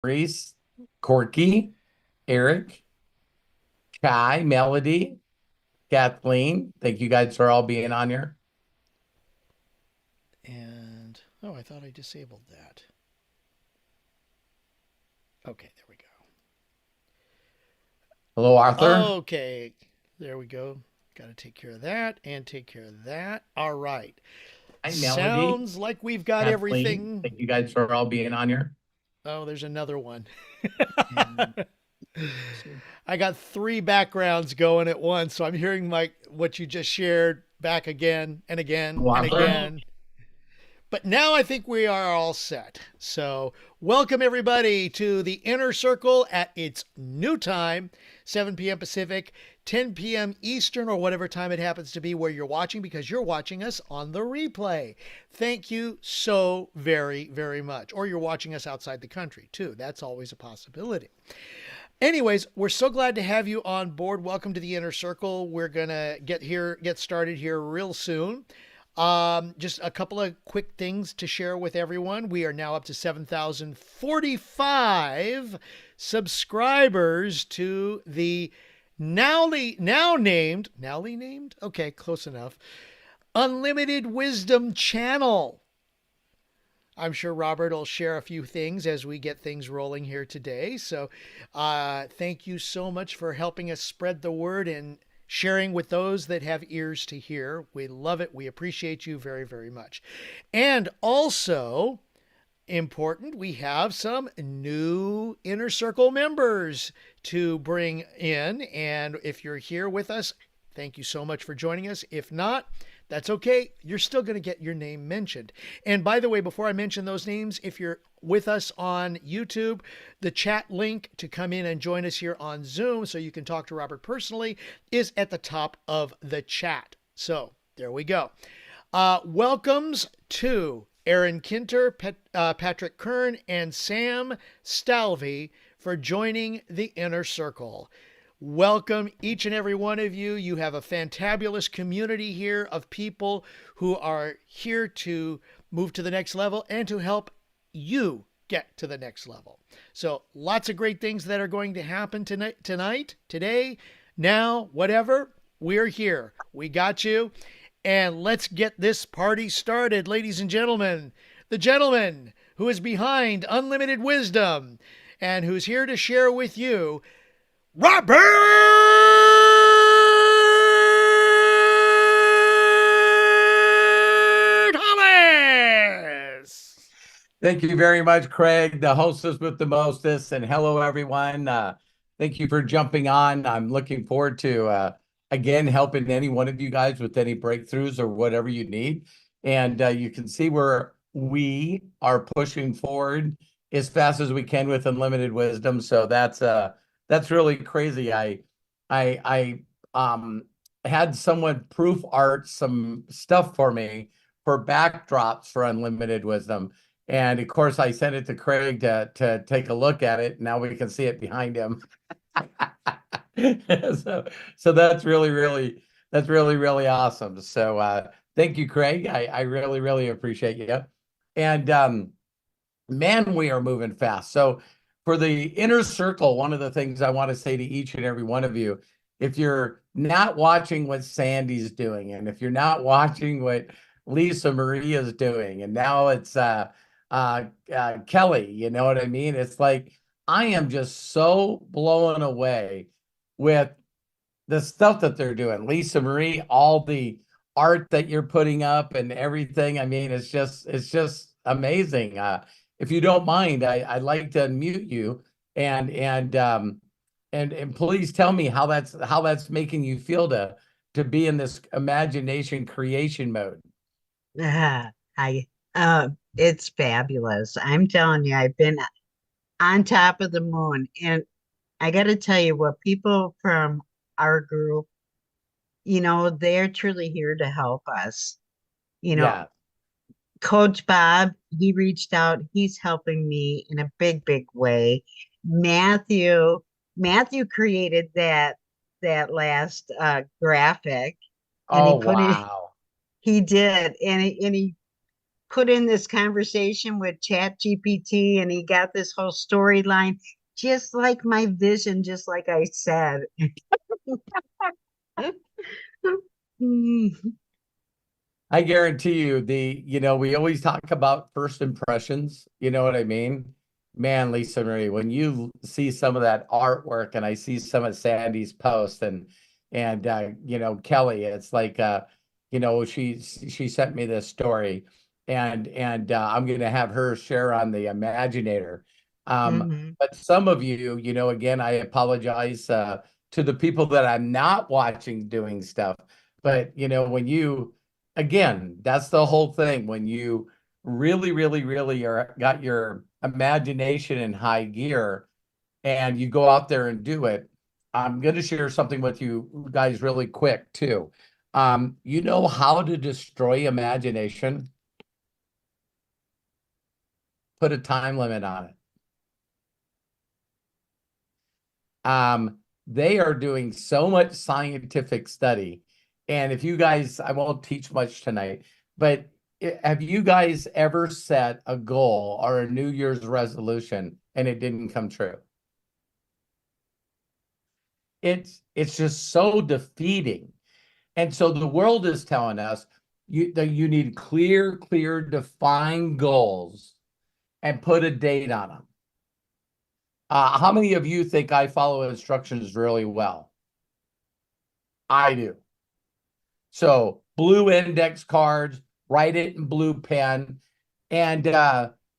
Maurice, Corky, Eric, Kai, Melody, Kathleen. Thank you guys for all being on here. And oh, I thought I disabled that. Okay, there we Hello, go. Arthur. Okay, there we go. Got to take care of that and take care of that. All right. Hi, Melody, Sounds like we've got Kathleen. everything. Thank you guys for all being on here. Oh, there's another one. And so, I got three backgrounds going at once, so I'm hearing what you just shared back again and again hello, and Arthur. again. But now I think we are all set. So, welcome everybody to the Inner Circle at its new time, 7 p.m. Pacific, 10 p.m. Eastern, or whatever time it happens to be where you're watching, because you're watching us on the replay. Thank you so very, very much. Or you're watching us outside the country, too. That's always a possibility. Anyways, we're so glad to have you on board. Welcome to the Inner Circle. We're gonna get started here real soon. Just a couple of quick things to share with everyone. We are now up to 7,045 subscribers to the newly named, okay, close enough, Unlimited Wisdom channel. I'm sure Robert will share a few things as we get things rolling here today. So, thank you so much for helping us spread the word and sharing with those that have ears to hear. We love it. We appreciate you very, very much. And also, important, we have some new Inner Circle members to bring in. And if you're here with us, thank you so much for joining us. If not, that's okay. You're still going to get your name mentioned. And by the way, before I mention those names, if you're with us on YouTube, the chat link to come in and join us here on Zoom so you can talk to Robert personally is at the top of the chat. So there we go. Welcomes to Aaron Kinter, Patrick Kern, and Sam Stalvey for joining the Inner Circle. Welcome, each and every one of you. You have a fantabulous community here of people who are here to move to the next level and to help you get to the next level. So, lots of great things that are going to happen tonight, today, now, whatever. We're here. We got you. And let's get this party started, ladies and gentlemen. The gentleman who is behind Unlimited Wisdom and who's here to share with you Robert Hollis. Thank you very much, Craig, the hostess with the mostest. And hello, everyone. Thank you for jumping on. I'm looking forward to, again, helping any one of you guys with any breakthroughs or whatever you need. And you can see where we are pushing forward as fast as we can with unlimited wisdom. So that's really crazy. I had someone proof art some stuff for me for backdrops for unlimited wisdom. And of course, I sent it to Craig to take a look at it. Now we can see it behind him. so so that's really awesome. So thank you, Craig. I really appreciate you. And man, we are moving fast. So for the inner circle, one of the things I want to say to each and every one of you, if you're not watching what Sandy's doing, and if you're not watching what Lisa Marie is doing, and now it's Kelly, you know what I mean? It's like I am just so blown away with the stuff that they're doing. Lisa Marie, all the art that you're putting up and everything. I mean, it's just amazing. If you don't mind, I'd like to unmute you and please tell me how that's making you feel to be in this imagination creation mode. I it's fabulous. I'm telling you, I've been on top of the moon, and I got to tell you what people from our group, they're truly here to help us. You know, Yeah. Coach Bob, he reached out. He's helping me in a big, big way. Matthew, Matthew created that last graphic, and Oh, wow. he did, and he put in this conversation with Chat GPT and he got this whole storyline, just like my vision, just like I said. I guarantee you we always talk about first impressions. You know what I mean? Man, Lisa Marie, when you see some of that artwork and I see some of Sandy's posts and Kelly, it's like she sent me this story and I'm gonna have her share on the Imaginator. Mhm. But some of you, again, I apologize to the people that I'm not watching doing stuff. But when you again, that's the whole thing. When you really, really, really got your imagination in high gear and you go out there and do it, I'm going to share something with you guys really quick too. You know how to destroy imagination? Put a time limit on it. They are doing so much scientific study. And if you guys, I won't teach much tonight, but have you guys ever set a goal or a New Year's resolution and it didn't come true? It's just so defeating. And so the world is telling us that you need clear, defined goals and put a date on them. How many of you think I follow instructions really well? I do. So blue index cards, write it in blue pen. And,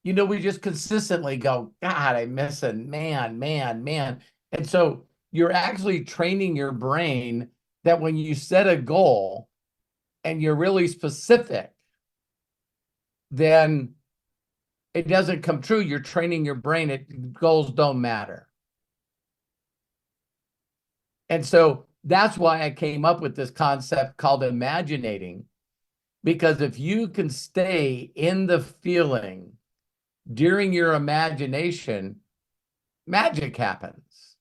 we just consistently go, God, I'm missing, man. And so you're actually training your brain that when you set a goal and you're really specific, then it doesn't come true. You're training your brain. Goals don't matter. And so that's why I came up with this concept called imaginating, because if you can stay in the feeling during your imagination, magic happens.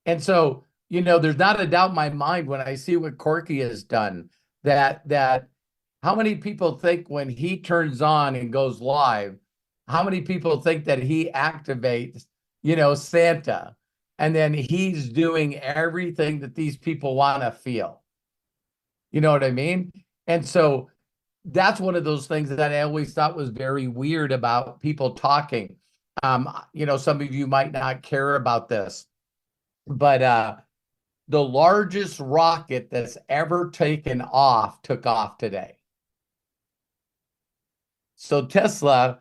And so, there's not a doubt in my mind when I see what Corky has done that how many people think when he turns on and goes live, how many people think that he activates, Santa, and then he's doing everything that these people want to feel. You know what I mean? And so that's one of those things that I always thought was very weird about people talking. Some of you might not care about this, but the largest rocket that's ever took off today. So Tesla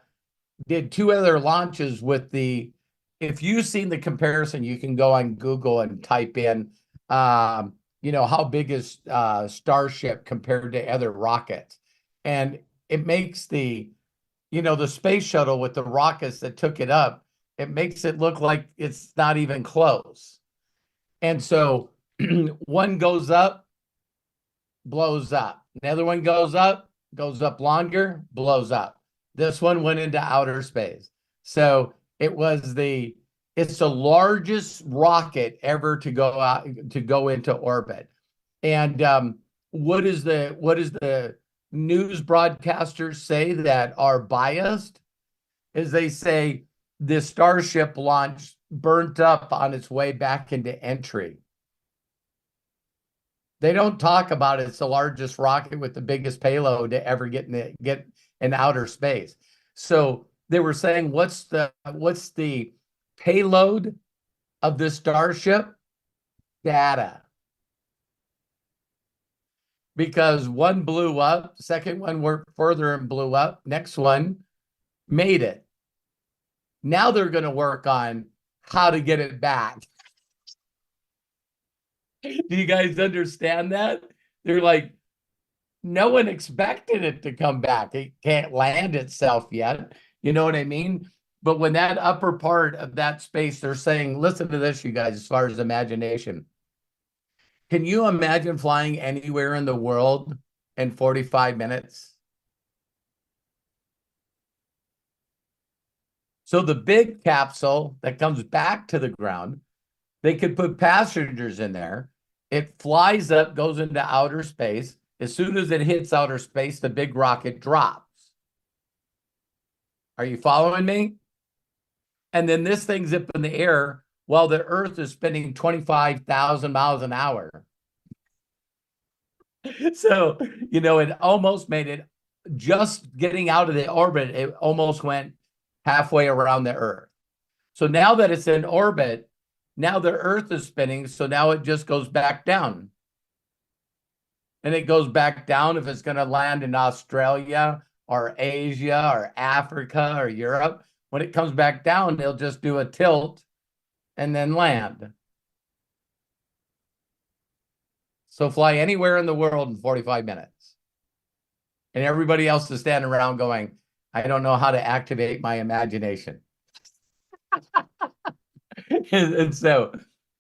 did two other launches with if you've seen the comparison, you can go on Google and type in, how big is Starship compared to other rockets. And it makes the space shuttle with the rockets that took it up, it makes it look like it's not even close. And so one goes up, blows up. The other one goes up longer, blows up. This one went into outer space. So it's the largest rocket ever to go into orbit. And what is the news broadcasters say that are biased? Is they say the Starship launch burnt up on its way back into entry. They don't talk about it's the largest rocket with the biggest payload to ever get in outer space. So they were saying, what's the payload of this Starship? Data. Because one blew up, second one went further and blew up, next one made it. Now they're going to work on how to get it back. Do you guys understand that? They're like, no one expected it to come back. It can't land itself yet. You know what I mean? But when that upper part of that space, they're saying, listen to this, you guys, as far as imagination. Can you imagine flying anywhere in the world in 45 minutes? So the big capsule that comes back to the ground, they could put passengers in there. It flies up, goes into outer space. As soon as it hits outer space, the big rocket drops. Are you following me? And then this thing's up in the air while the Earth is spinning 25,000 miles an hour. So, it almost made it, just getting out of the orbit, it almost went halfway around the Earth. So now that it's in orbit, now the Earth is spinning, so now it just goes back down. And it goes back down if it's going to land in Australia or Asia or Africa or Europe. When it comes back down, they'll just do a tilt and then land. So fly anywhere in the world in 45 minutes. And everybody else is standing around going, I don't know how to activate my imagination. And so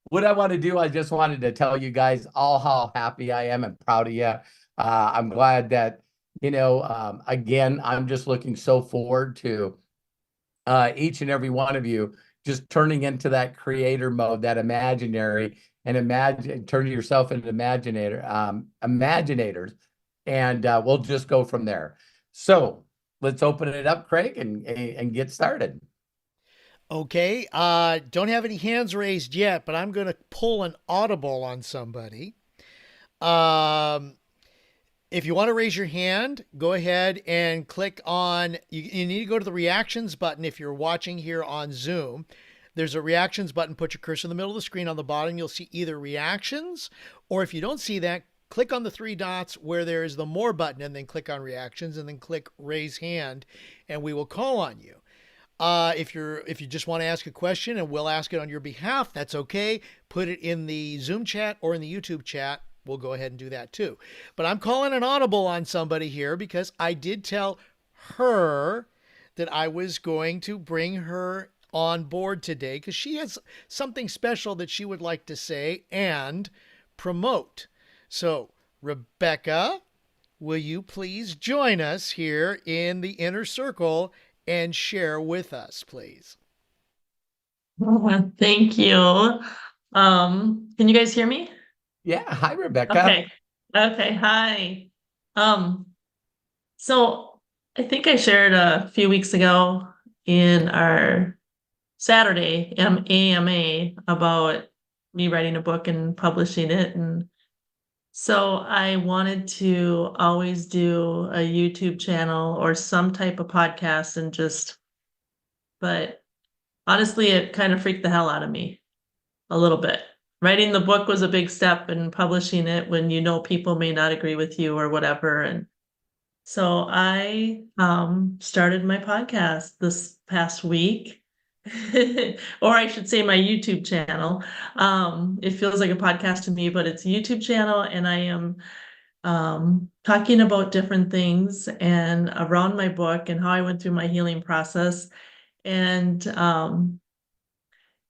what I want to do, I just wanted to tell you guys all how happy I am and proud of you. I'm glad that, again, I'm just looking so forward to each and every one of you just turning into that creator mode, that imaginary, and turning yourself into imaginators. And we'll just go from there. So let's open it up, Craig, and get started. Okay. Don't have any hands raised yet, but I'm going to pull an audible on somebody. If you want to raise your hand, go ahead and click on, you need to go to the reactions button if you're watching here on Zoom. There's a reactions button. Put your cursor in the middle of the screen. On the bottom, you'll see either reactions, or if you don't see that, click on the three dots where there is the more button and then click on reactions and then click raise hand and we will call on you. If you just want to ask a question and we'll ask it on your behalf, that's okay. Put it in the Zoom chat or in the YouTube chat. We'll go ahead and do that too. But I'm calling an audible on somebody here because I did tell her that I was going to bring her on board today because she has something special that she would like to say and promote. So, Rebecca, will you please join us here in the inner circle and share with us, please? Thank you. Can you guys hear me? Yeah. Hi, Rebecca. Okay. Hi. So I think I shared a few weeks ago in our Saturday AMA about me writing a book and publishing it. And so I wanted to always do a YouTube channel or some type of podcast but honestly, it kind of freaked the hell out of me a little bit. Writing the book was a big step, and publishing it when people may not agree with you or whatever. And so I started my podcast this past week, or I should say my YouTube channel. It feels like a podcast to me, but it's a YouTube channel, and I am talking about different things and around my book and how I went through my healing process. And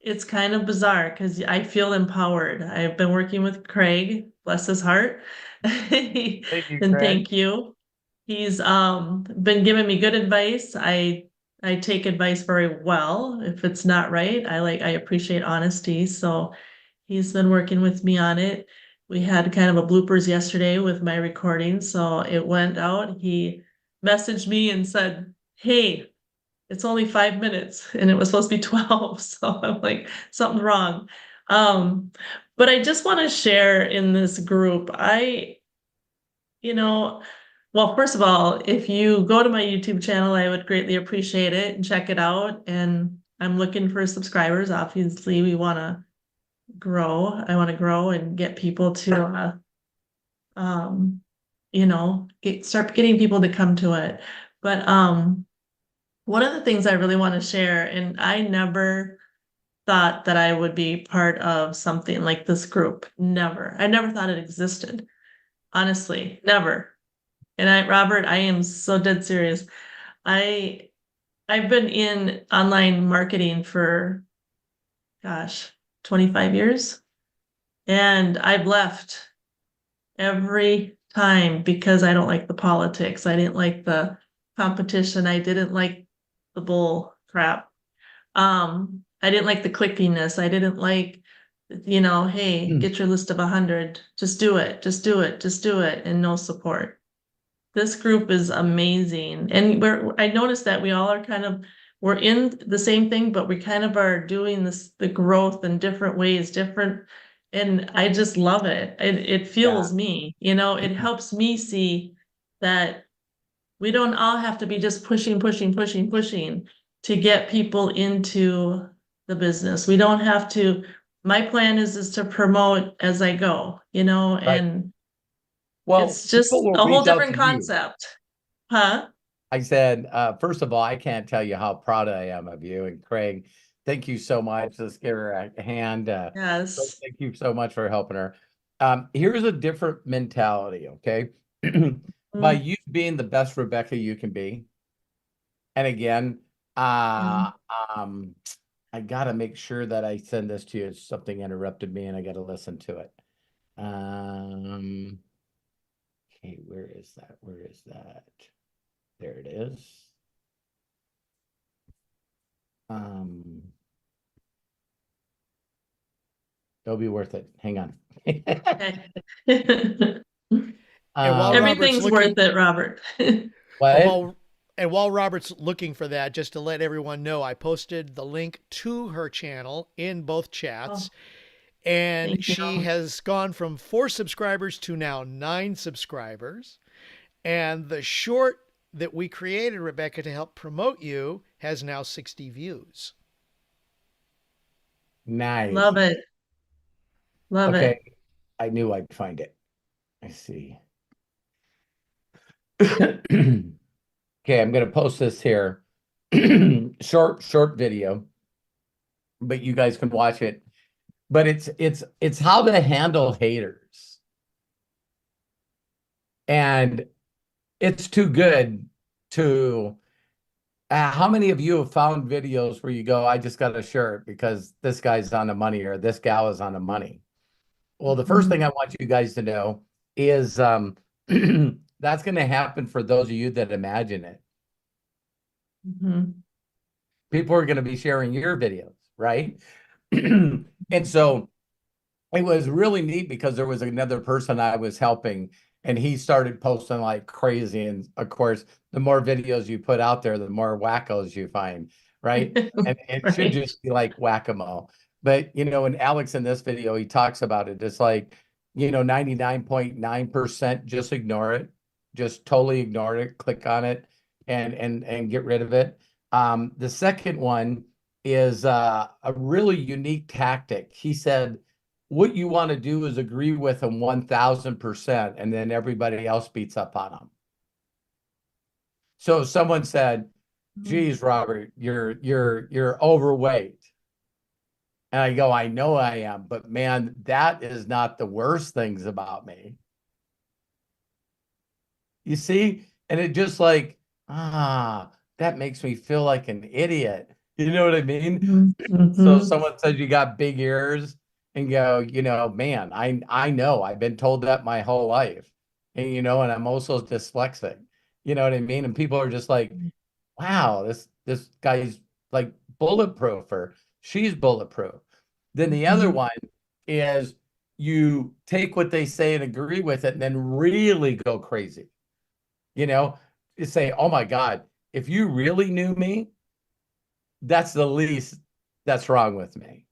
it's kind of bizarre because I feel empowered. I've been working with Craig, bless his heart. Thank you, And Craig. thank you. He's been giving me good advice. I take advice very well. If it's not right, I appreciate honesty. So he's been working with me on it. We had kind of a bloopers yesterday with my recording, so it went out. He messaged me and said, "Hey, it's only 5 minutes," and it was supposed to be 12. So I'm like, something's wrong. But I just want to share in this group. Well, first of all, if you go to my YouTube channel, I would greatly appreciate it and check it out. And I'm looking for subscribers. Obviously, we want to grow. I want to grow and get people to, start getting people to come to it. But one of the things I really want to share, and I never thought that I would be part of something like this group. Never. I never thought it existed. Honestly, never. And Robert, I am so dead serious. I've been in online marketing for, 25 years. And I've left every time because I don't like the politics. I didn't like the competition. I didn't like the bull crap. I didn't like the clickiness. I didn't like hey, get your list of 100, just do it, just do it, just do it, and no support. This group is amazing. And I noticed that we all are we're in the same thing, but we kind of are doing the growth in different ways, and I just love it. It fuels me, it helps me see that we don't all have to be just pushing, pushing, pushing, pushing to get people into the business. We don't have to, my plan is to promote as I go, Right. and Well, it's just people will a whole reach out different to you. concept. Huh? I said, first of all, I can't tell you how proud I am of you. And Craig, thank you so much. Let's give her a hand. Yes. Thank you so much for helping her. Here's a different mentality, okay? By Mm, you being the best Rebecca you can be. And again, mm. uh, um, I gotta make sure that I send this to you. Something interrupted me and I gotta listen to it. Okay, where is that? Where is that? There it is. Um, it'll be worth it. Hang on. Okay. And while Robert's Everything's worth looking, it, Robert. and What? while Robert's looking for that, just to let everyone know, I posted the link to her channel in both Oh, chats. And thank she you. has gone from 4 subscribers to now 9 subscribers. And the short that we created, Rebecca, to help promote you has now 60 views. Nice. Love it. Love Okay, it. I knew I'd find it. I see. Okay, I'm gonna post this here. Short video, but you guys can watch it. But it's how to handle haters. And it's too good to how many of you have found videos where you go, I just got a shirt because this guy's on the money or this gal is on the money? Well, the first thing I want you guys to know is that's going to happen for those of you that imagine it. Mhm. People are going to be sharing your videos, right? And so it was really neat because there was another person I was helping and he started posting like crazy. And of course, the more videos you put out there, the more wackos you find, right? And it should Right. just be like whack-a-mole. But, and Alex in this video, he talks about it. It's like, 99.9% just ignore it. Just totally ignore it. Click on it and get rid of it. The second one is a really unique tactic. He said, what you want to do is agree with them 1000%, and then everybody else beats up on them. So if someone said, geez, Robert, you're overweight. And I go, I know I am, but man, that is not the worst things about me. You see? And it just like, that makes me feel like an idiot. You know what I mean? So if Mm-hmm. someone says you got big ears and go, man, I know I've been told that my whole life. And I'm also dyslexic. You know what I mean? And people are just like, wow, this guy's like bulletproof or she's bulletproof. Then the other one is you take what they say and agree with it and then really go crazy. You say, oh my God, if you really knew me, that's the least that's wrong with me.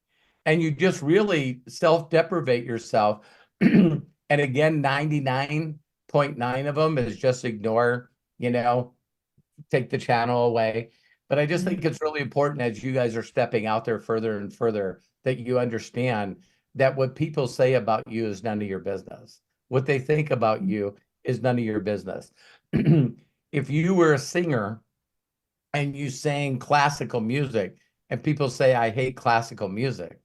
And you just really self-deprivate yourself. And again, 99.9 of them is just ignore, take the channel away. But I just think it's really important as you guys are stepping out there further and further that you understand that what people say about you is none of your business. What they think about you is none of your business. If you were a singer and you sang classical music and people say, I hate classical music,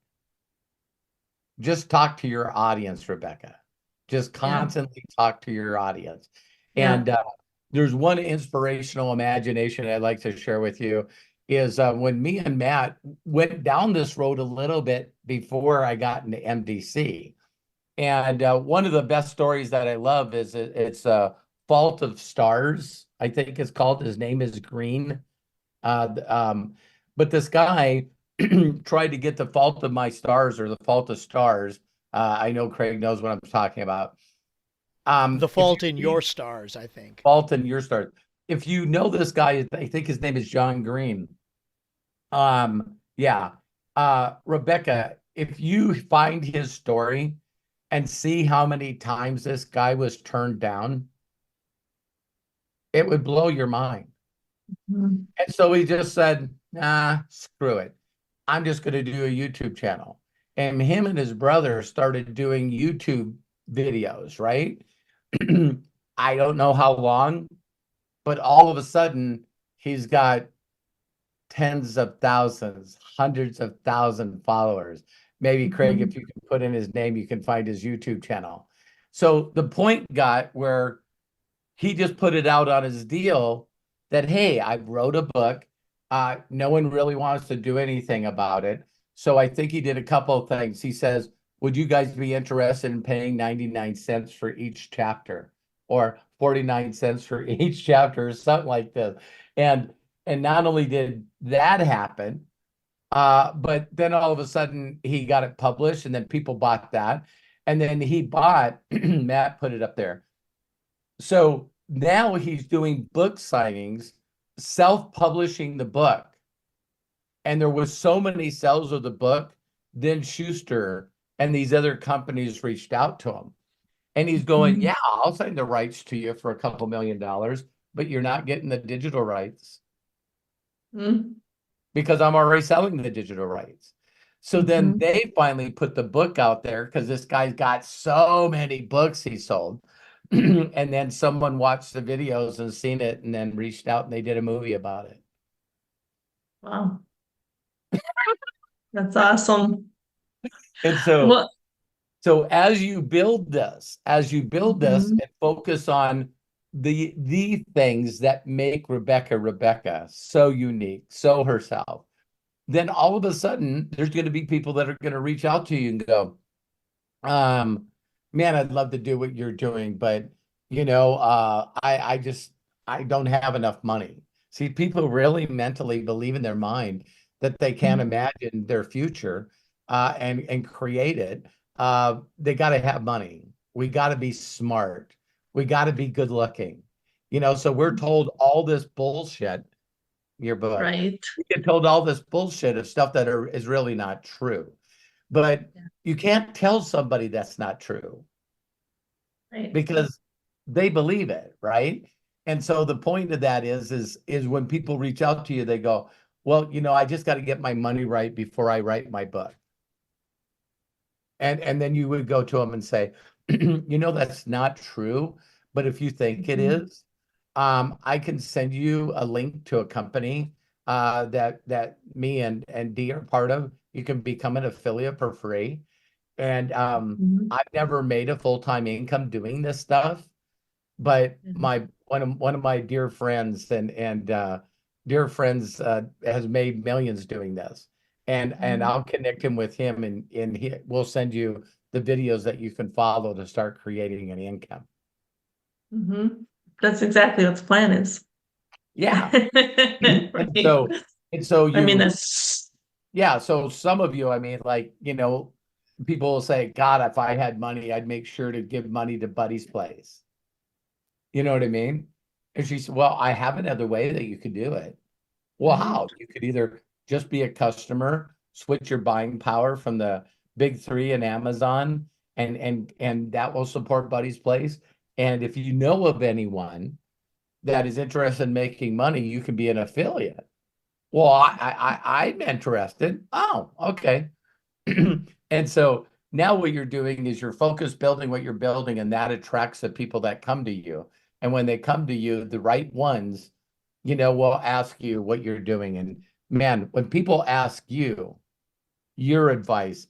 just talk to your audience, Rebecca. Just Yeah. constantly talk to your audience. Yeah. And there's one inspirational imagination I'd like to share with you is when me and Matt went down this road a little bit before I got into MDC. And one of the best stories that I love is it's Fault of Stars, I think it's called. His name is Green. Uh, um, but this guy tried to get The Fault of My Stars or The Fault of Stars. I know Craig knows what I'm talking about. The If you Fault in Your read Stars, I think. Fault in Your Stars, if you know this guy, I think his name is John Green. Yeah. Rebecca, if you find his story and see how many times this guy was turned down, it would blow your mind. Mhm. And so he just said, nah, screw it. I'm just going to do a YouTube channel. And him and his brother started doing YouTube videos, right? I don't know how long, but all of a sudden he's got tens of thousands, hundreds of thousand followers. Maybe Craig, if Mhm. you can put in his name, you can find his YouTube channel. So the point got where he just put it out on his deal that, hey, I wrote a book. No one really wants to do anything about it. So I think he did a couple of things. He says, would you guys be interested in paying 99 cents for each chapter or 49 cents for each chapter or something like this? And not only did that happen, but then all of a sudden he got it published and then people bought that. And then he bought, Matt put it up there. So now he's doing book signings, self-publishing the book. And there was so many sales of the book, then Schuster and these other companies reached out to him. And he's going, Mhm. yeah, I'll sign the rights to you for a couple $1 million, but you're not getting the digital rights Mhm. because I'm already selling the digital rights. So then Mhm. they finally put the book out there because this guy's got so many books he sold. And then someone watched the videos and seen it and then reached out and they did a movie about it. Wow, that's awesome. And so Well, as you build this, mhm. and focus on the things that make Rebecca so unique, so herself, then all of a sudden there's going to be people that are going to reach out to you and go, Um, man, I'd love to do what you're doing, but I just I don't have enough money. See, people really mentally believe in their mind that they can't imagine their future and create it. They got to have money. We got to be smart. We got to be good looking. So we're told all this bullshit, your book. Right. We get told all this bullshit of stuff that is really not true. But Yeah. you can't tell somebody that's not true Right. because they believe it, right? And so the point of that is when people reach out to you, they go, well, I just got to get my money right before I write my book. And then you would go to them and say, that's not true, but if you think it Mhm. is, I can send you a link to a company that me and Dee are part of. You can become an affiliate for free. And Mhm. I've never made a full-time income doing this stuff, but Mhm. my one of my dear friends and dear friends has made millions doing this. And Mhm. I'll connect him with him and we'll send you the videos that you can follow to start creating an income. Mhm. That's exactly what the plan is. Yeah. And Right. so and so I mean, you that's yeah, so some of you, I mean, like, people will say, God, if I had money, I'd make sure to give money to Buddy's place. You know what I mean? And she said, well, I have another way that you could do it. Well, right. how? You could either just be a customer, switch your buying power from the big three and Amazon, and that will support Buddy's place. And if you know of anyone that is interested in making money, you can be an affiliate. Well, I'm interested. Oh, okay. And so now what you're doing is you're focused building what you're building, and that attracts the people that come to you. And when they come to you, the right ones, will ask you what you're doing. And man, when people ask you your advice,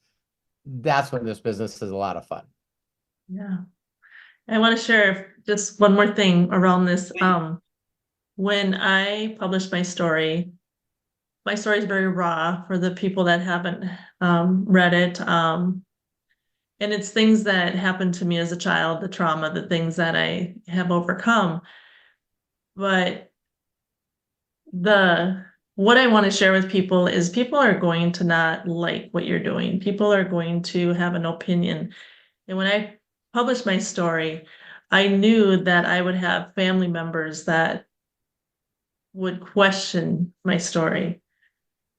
that's when this business is a lot of fun. Yeah. I want to share just one more thing around this. When I published my story is very raw for the people that haven't read it. And it's things that happened to me as a child, the trauma, the things that I have overcome. But the what I want to share with people is people are going to not like what you're doing. People are going to have an opinion. And when I published my story, I knew that I would have family members that would question my story.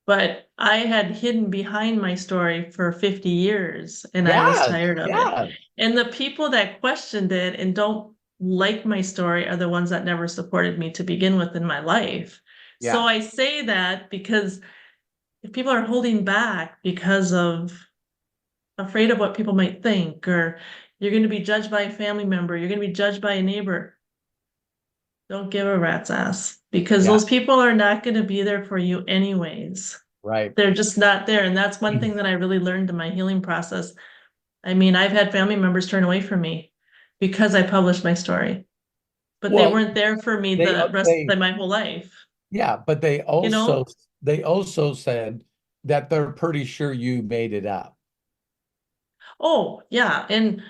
But I had hidden behind my story for 50 years and I was Yes, tired of it. yeah, And the people that questioned it and don't like my story are the ones that never supported me to begin with in my life. So yeah, I say that because if people are holding back because of afraid of what people might think, or you're going to be judged by a family member, you're going to be judged by a neighbor, don't give a rat's ass because yeah, those people are not going to be there for you anyways. right. They're just not there. And that's one thing that I really learned in my healing process. I mean, I've had family members turn away from me because I published my story, but they Well, weren't there for me they the rest they of my whole life, yeah, but you know? they also said that they're pretty sure you made it up. Oh, yeah. And,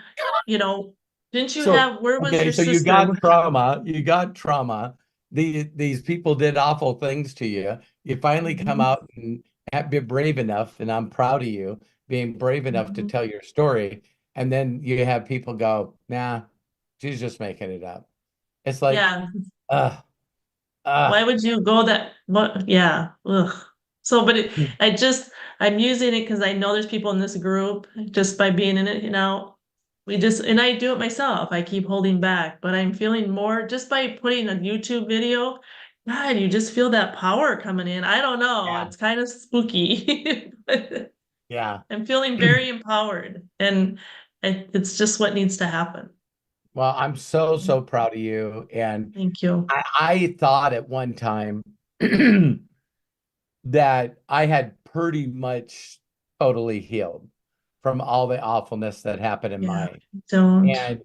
you know, didn't you So, have, where was okay, your so you sister? got trauma, you got trauma. These people did awful things to you. You finally come Mhm, out and have been brave enough, and I'm proud of you being brave enough to mhm. tell your story. And then you have people go, nah, she's just making it up. It's like, Yeah. uh, Why uh. would you go that? What? Yeah. Ugh. So, but I'm using it because I know there's people in this group just by being in it, you know. And I do it myself. I keep holding back, but I'm feeling more just by putting a YouTube video. God, you just feel that power coming in. I don't know. Yeah, It's kind of spooky, but yeah. I'm feeling very empowered, and it's just what needs to happen. Well, I'm so, so proud of you. And Thank you. I thought at one time that I had pretty much totally healed from all the awfulness that happened in Yeah. mine. Don't. And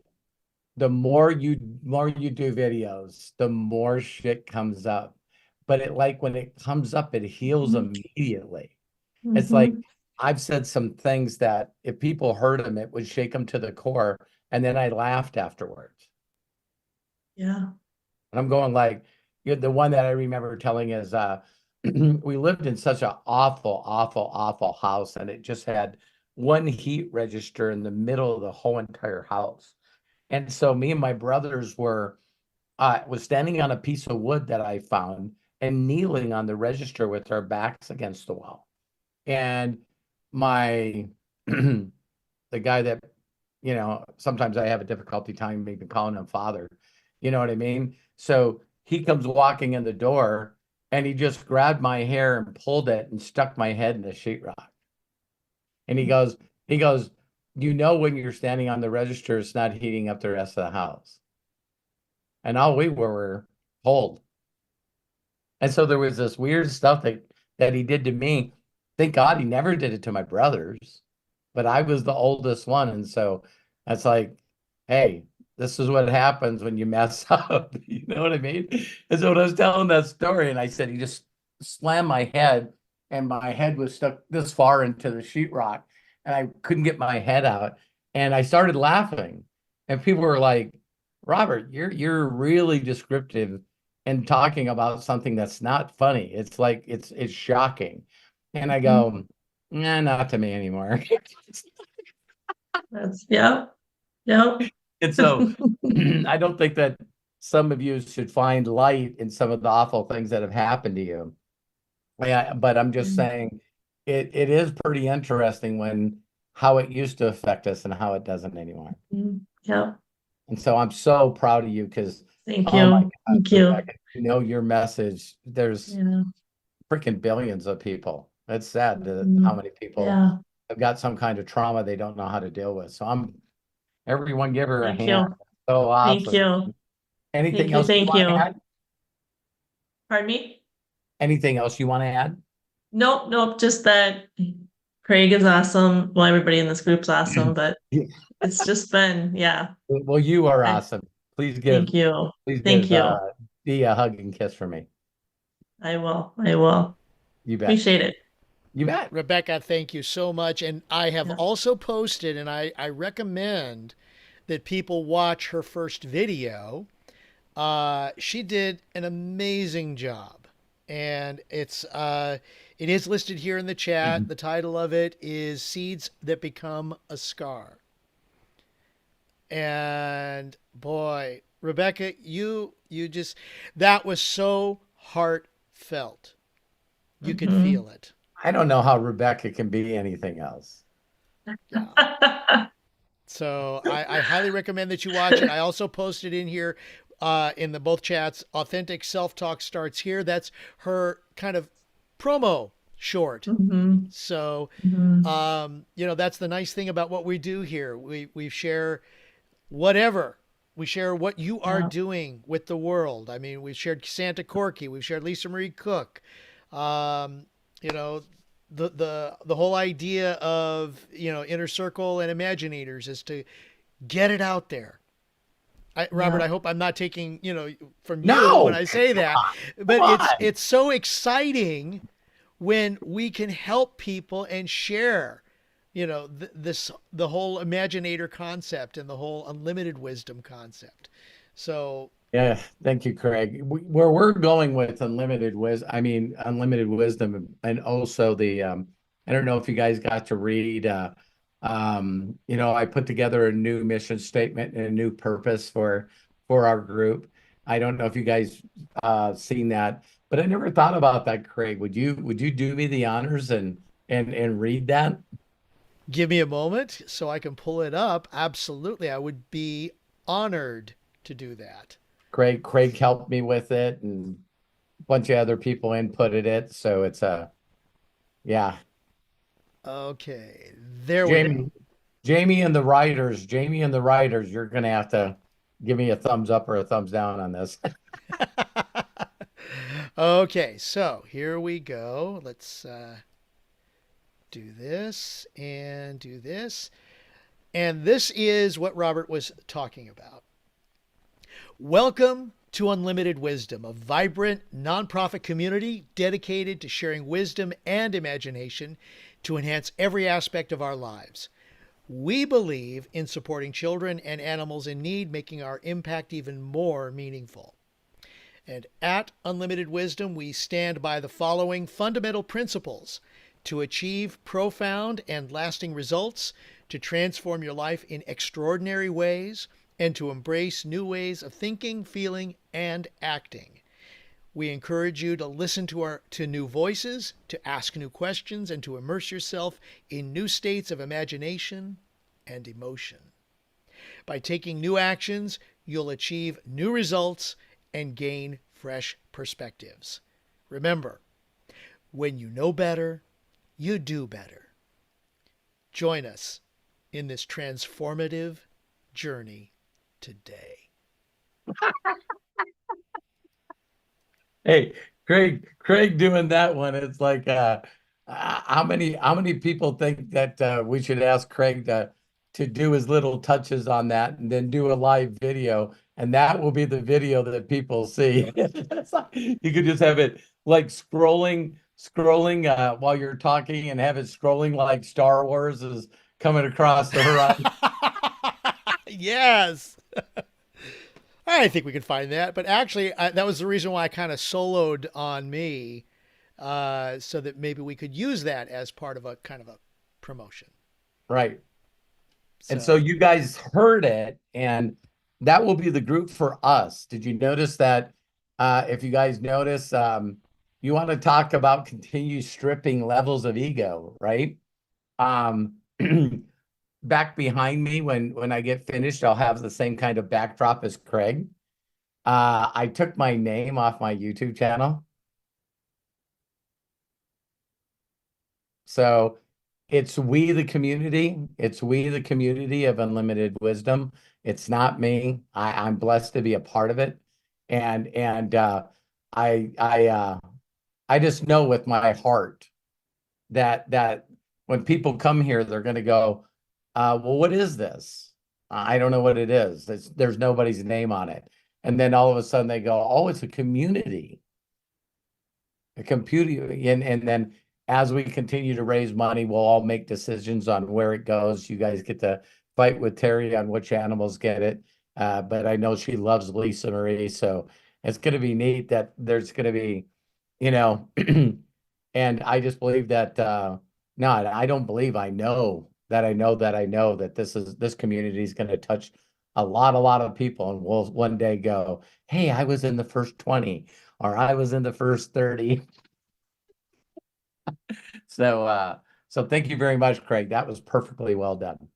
the more you do videos, the more shit comes up. But it like when it comes up, it heals immediately. It's like Mhm. I've said some things that if people heard them, it would shake them to the core. And then I laughed afterwards. Yeah. And I'm going like, the one that I remember telling is we lived in such an awful, awful, awful house, and it just had one heat register in the middle of the whole entire house. And so me and my brothers was standing on a piece of wood that I found and kneeling on the register with our backs against the wall. And my the guy that, sometimes I have a difficulty time even calling him father. You know what I mean? So he comes walking in the door and he just grabbed my hair and pulled it and stuck my head in the sheetrock. And he goes, when you're standing on the register, it's not heating up the rest of the house. And all we were cold. And so there was this weird stuff that he did to me. Thank God he never did it to my brothers, but I was the oldest one, and so that's like, hey, this is what happens when you mess up. You know what I mean? And so when I was telling that story, and I said he just slammed my head, and my head was stuck this far into the sheetrock, and I couldn't get my head out, and I started laughing, and people were like, Robert, you're really descriptive and talking about something that's not funny. It's like it's shocking. And I Mhm. go, nah, not to me anymore. That's yeah, yeah. And so I don't think that some of you should find light in some of the awful things that have happened to you. Yeah, but I'm just saying it is pretty interesting when how it used to affect us and how it doesn't anymore. Mhm. Yeah. And so I'm so proud of you because, Thank oh my you. God, Thank you. Rebecca, your message. There's Yeah. freaking billions of people. It's sad that how Mhm. many people Yeah. have got some kind of trauma they don't know how to deal with. So everyone give her a Thank hand. you. So Thank awesome. you. Anything Thank you. else you Thank want to you. add? Pardon me? Anything else you want to add? Nope, nope. Just that Craig is awesome. Well, everybody in this group's awesome, but it's just been, yeah. Well, you are I awesome. Please thank you. please Thank give you. Dee a hug and kiss for me. I will. I will. You bet. Appreciate it. You bet. Rebecca, thank you so much. And I have Yeah. also posted, and I recommend that people watch her first video. She did an amazing job. and it is listed here in the chat. The title of it is Seeds That Become a Scar. And boy, Rebecca, you just, that was so heartfelt. You could feel it. I don't know how Rebecca can be anything else. Yeah. So I highly recommend that you watch it. I also posted in here in the both chats, Authentic Self-Talk Starts Here. That's her kind of promo short. So, you know, that's the nice thing about what we do here. We share whatever. We share what you are doing with the world. I mean, we've shared Santa Corky. We've shared Lisa Marie Cook. You know, the whole idea of, you know, Inner Circle and Imaginators is to get it out there. Robert, I hope I'm not taking, you know, from you when I say that, but it's so exciting when we can help people and share, you know, the whole Imaginator concept and the whole unlimited wisdom concept. So yeah, thank you, Craig. Where we're going with unlimited wisdom, and also the I don't know if you guys got to read. You know, I put together a new mission statement and a new purpose for our group. I don't know if you guys seen that, but I never thought about that, Craig. Would you do me the honors and read that? give me a moment so I can pull it up. Absolutely. I would be honored to do that. Craig helped me with it, and a bunch of other people inputted it. So it's yeah. Okay. There we go. Jamie and the writers, you're gonna have to give me a thumbs up or a thumbs down on this. Okay, so here we go. Let's do this and do this. And this is what Robert was talking about. Welcome to Unlimited Wisdom, a vibrant nonprofit community dedicated to sharing wisdom and imagination to enhance every aspect of our lives. We believe in supporting children and animals in need, making our impact even more meaningful. And at Unlimited Wisdom, we stand by the following fundamental principles to achieve profound and lasting results, to transform your life in extraordinary ways, and to embrace new ways of thinking, feeling, and acting. We encourage you to listen to new voices, to ask new questions, and to immerse yourself in new states of imagination and emotion. By taking new actions, you'll achieve new results and gain fresh perspectives. Remember, when you know better, you do better. Join us in this transformative journey today. Hey, Craig doing that one. It's like how many people think that we should ask Craig to do his little touches on that and then do a live video, and that will be the video that people see. You could just have it like scrolling while you're talking, and have it scrolling like Star Wars is coming across the horizon. Yes. I think we can find that. But actually, that was the reason why I kind of soloed on me, so that maybe we could use that as part of a kind of a promotion. Right. And so you guys heard it, and that will be the group for us. Did you notice that? If you guys notice, you want to talk about continue stripping levels of ego, right? Um, back behind me, when I get finished, I'll have the same kind of backdrop as Craig. I took my name off my YouTube channel. So it's we the community. It's we the community of Unlimited Wisdom. It's not me. I'm blessed to be a part of it. And I just know with my heart that when people come here, they're going to go, well, what is this? I don't know what it is. There's nobody's name on it. And then all of a sudden they go, oh, it's a community. A computer. And then as we continue to raise money, we'll all make decisions on where it goes. You guys get to fight with Terry on which animals get it. But I know she loves Lisa Marie. So it's going to be neat that there's going to be you know, and I just believe that no, I don't believe I know that I know that I know that this community is going to touch a lot of people, and we'll one day go, hey, I was in the first 20 or I was in the first 30. So so thank you very much, Craig. That was perfectly well done.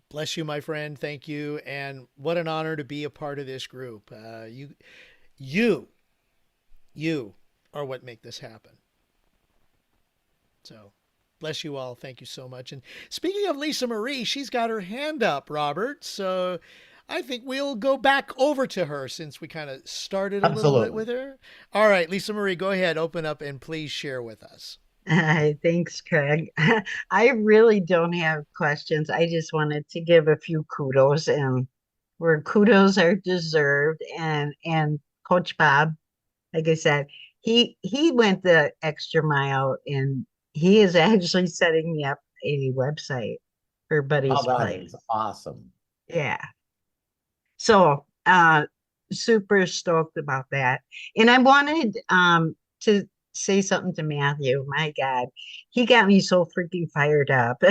Bless you, my friend. Thank you. And what an honor to be a part of this group. You, you are what make this happen. So bless you all. Thank you so much. And speaking of Lisa Marie, she's got her hand up, Robert. So I think we'll go back over to her since we kind of started a little bit Absolutely. with her. All right, Lisa Marie, go ahead, open up and please share with us. Thanks, Craig. I really don't have questions. I just wanted to give a few kudos, and where kudos are deserved. And Coach Bob, like I said, he went the extra mile, and he is actually setting me up a website for Oh, Buddy's that Place. is awesome. Yeah. So, super stoked about that. And I wanted to say something to Matthew. My God, he got me so freaking fired up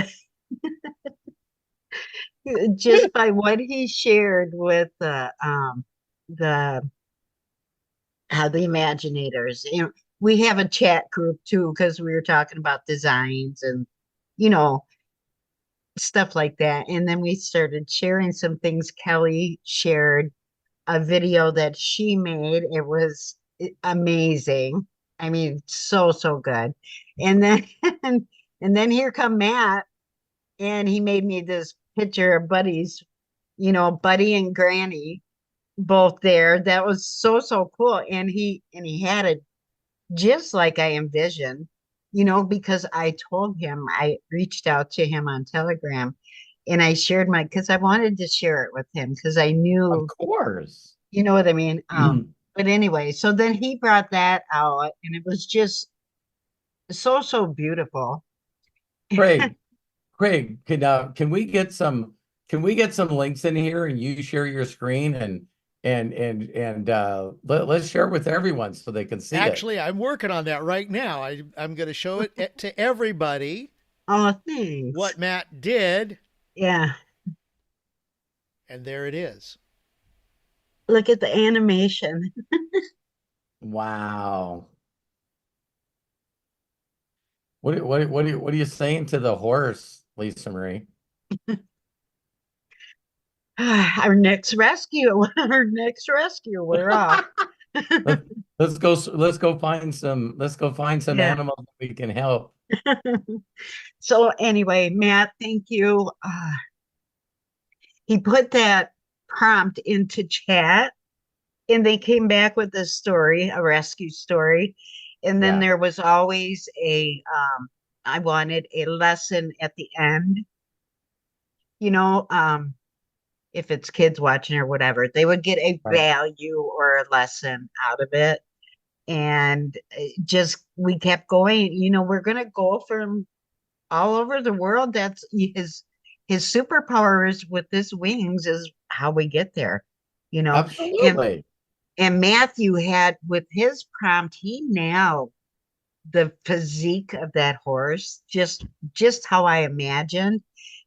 just by what he shared with the the Imaginators. You know, we have a chat group too because we were talking about designs and you know stuff like that. And then we started sharing some things. Kelly shared a video that she made. It was amazing. I mean, so so good. And then and then here come Matt, and he made me this picture of Buddy's, Buddy and Granny both there. That was so so cool. And he had it just like I envisioned, because I told him, I reached out to him on Telegram, and I shared because I wanted to share it with him because I Of knew, course. you know what I mean? But anyway, so then he brought that out, and it was just so, so beautiful. Craig, can we get some links in here and you share your screen and let's share it with everyone so they can see it. Actually, I'm working on that right now. I'm going to show it to everybody Oh, thanks. what Matt did, Yeah. and there it is. Look at the animation. Wow. What are you saying to the horse, Lisa Marie? Our next rescue, our next rescue, we're off. Let, let's go find some Yeah. animals that we can help. So anyway, Matt, thank you. He put that prompt into chat, and they came back with a story, a rescue story. And then Yeah, there was always I wanted a lesson at the end, you know, if it's kids watching or whatever, they would get a right. value or a lesson out of it. And just we kept going, we're going to go from all over the world. That's his superpower is with his wings is how we get there, you know. And Absolutely. and Matthew had with his prompt, he nailed the physique of that horse, just how I imagined.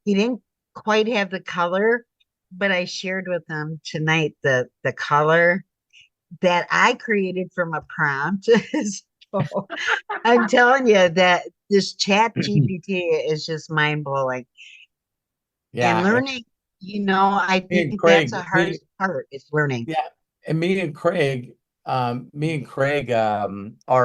He didn't quite have the color, but I shared with him tonight the color that I created from a prompt. So I'm telling you that this chat GPT is just mind blowing. And Yeah, and learning, I me and think that's the Craig, hardest part is learning. yeah, and me and Craig are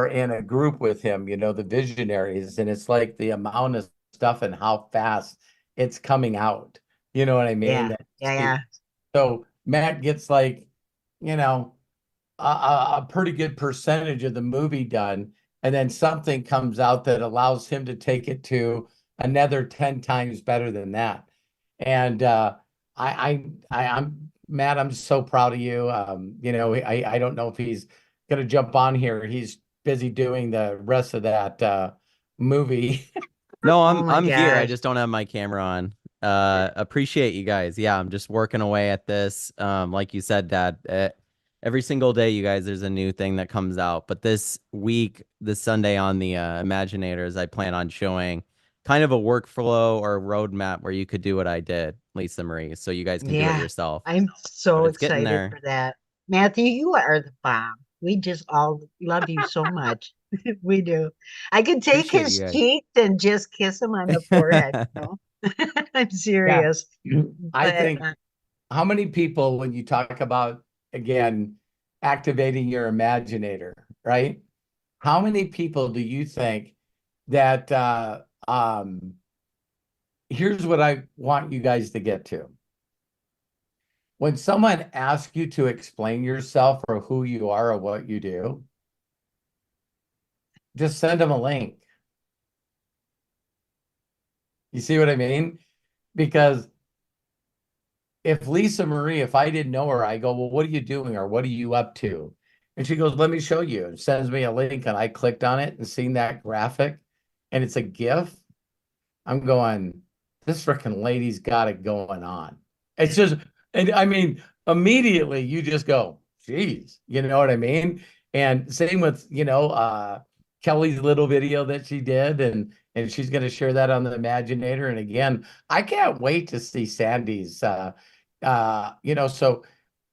in a group with him, the visionaries, and it's like the amount of stuff and how fast it's coming out. You know what I mean? Yeah, yeah, yeah. So Matt gets like, you know, a pretty good percentage of the movie done, and then something comes out that allows him to take it to another 10 times better than that. And I'm Matt, I'm so proud of you. I don't know if he's gonna jump on here. He's busy doing the rest of that movie. No, Oh my I'm here. I gosh. just don't have my camera on. Appreciate you guys. Yeah, I'm just working away at this. Like you said, Dad, every single day, you guys, there's a new thing that comes out. But this week, this Sunday on the Imaginators, I plan on showing kind of a workflow or a roadmap where you could do what I did, Lisa Marie, so you guys can do it Yeah, yourself. I'm But so it's getting excited there. for that. Matthew, you are the bomb. We just all love you so much. We do. I could take Appreciate his you guys. cheek and just kiss him on the forehead, you know? I'm Yeah. serious. I But think how many people, when you talk about, again, activating your imaginator, right? How many people do you think that here's what I want you guys to get to. When someone asks you to explain yourself or who you are or what you do, just send them a link. You see what I mean? Because if Lisa Marie, if I didn't know her, I go, well, what are you doing or what are you up to? And she goes, let me show you, and sends me a link. And I clicked on it and seen that graphic and it's a GIF. I'm going, this freaking lady's got it going on. It's just, and I mean, immediately you just go, geez, you know what I mean? And same with, Kelly's little video that she did, and she's going to share that on the Imaginator. And again, I can't wait to see Sandy's, so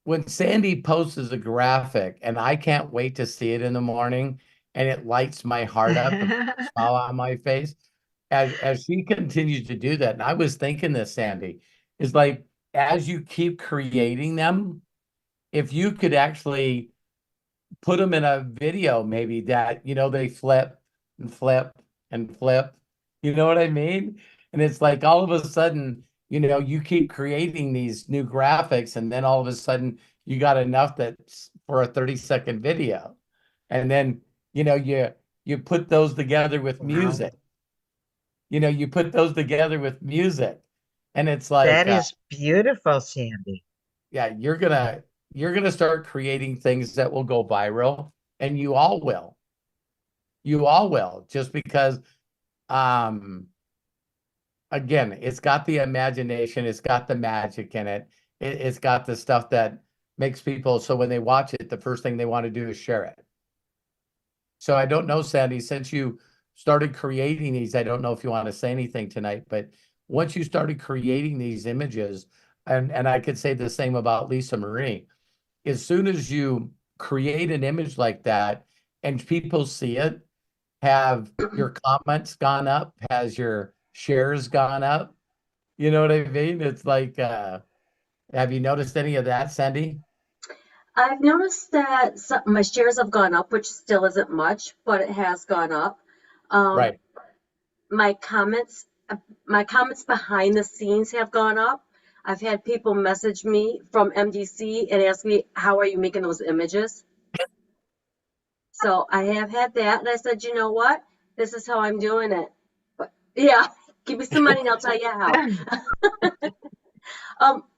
when Sandy posts a graphic, and I can't wait to see it in the morning, and it lights my heart up and puts a smile on my face as she continues to do that. And I was thinking this, Sandy, is like as you keep creating them, if you could actually put them in a video, maybe that, they flip and flip and flip. You know what I mean? And it's like all of a sudden, you keep creating these new graphics, and then all of a sudden you got enough that's for a 30-second video. And then, you put those together with wow, music. You put those together with music, and it's like, that is beautiful, Sandy. yeah, you're gonna start creating things that will go viral, and you all will. You all will, just because, um, again, it's got the imagination, it's got the magic in it. It's got the stuff that makes people, so when they watch it, the first thing they want to do is share it. So I don't know, Sandy, since you started creating these, I don't know if you want to say anything tonight, but once you started creating these images, and I could say the same about Lisa Marie, as soon as you create an image like that and people see it, have your comments gone up? Has your shares gone up? You know what I mean? It's like, have you noticed any of that, Sandy? I've noticed that my shares have gone up, which still isn't much, but it has gone up. Um, Right. my comments, my comments behind the scenes have gone up. I've had people message me from MDC and ask me, "How are you making those images?" So I have had that, and I said, "You know what? This is how I'm doing it." But yeah, give me some money and I'll tell you how.